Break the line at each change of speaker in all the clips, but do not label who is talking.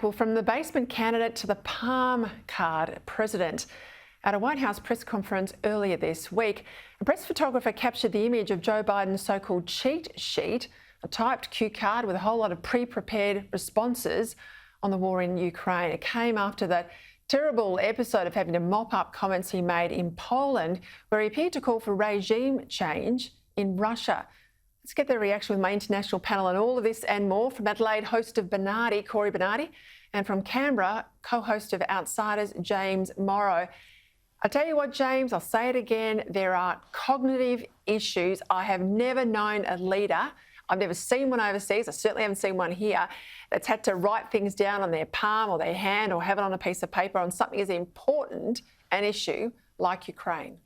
Well, from the basement candidate to the palm card president. At a White House press conference earlier this week, a press photographer captured the image of Joe Biden's so-called cheat sheet, a typed cue card with a whole lot of pre-prepared responses on the war in Ukraine. It came after that terrible episode of having to mop up comments he made in Poland, where he appeared to call for regime change in Russia. Let's get their reaction with my international panel on all of this and more. From Adelaide, host of Bernardi, Corey Bernardi, and from Canberra, co-host of Outsiders, James Morrow. I tell you what, James, I'll say it again, there are cognitive issues. I have never known a leader, I've never seen one overseas, I certainly haven't seen one here, that's had to write things down on their palm or their hand or have it on a piece of paper on something as important an issue like Ukraine.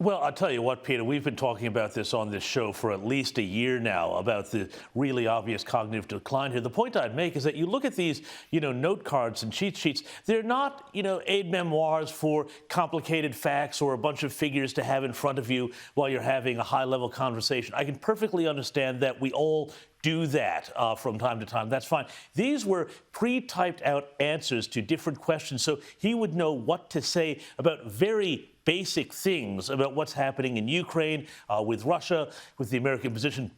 Well, I'll tell you what, Peter, we've been talking about this on this show for at least a year now, about the really obvious cognitive decline here. The point I'd make is that you look at these, note cards and cheat sheets, they're not, aid memoirs for complicated facts or a bunch of figures to have in front of you while you're having a high-level conversation. I can perfectly understand that we all do that from time to time. That's fine. These were pre-typed out answers to different questions, so he would know what to say about very basic things about what's happening in Ukraine, with Russia, with the American position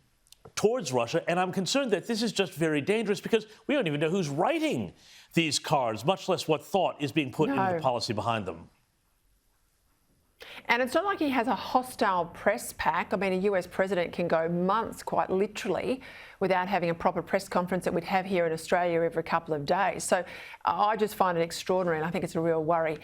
towards Russia. And I'm concerned that this is just very dangerous because we don't even know who's writing these cards, much less what thought is being put into the policy behind them.
And it's not like he has a hostile press pack. I mean, a US president can go months, quite literally, without having a proper press conference that we'd have here in Australia every couple of days. So I just find it extraordinary, and I think it's a real worry.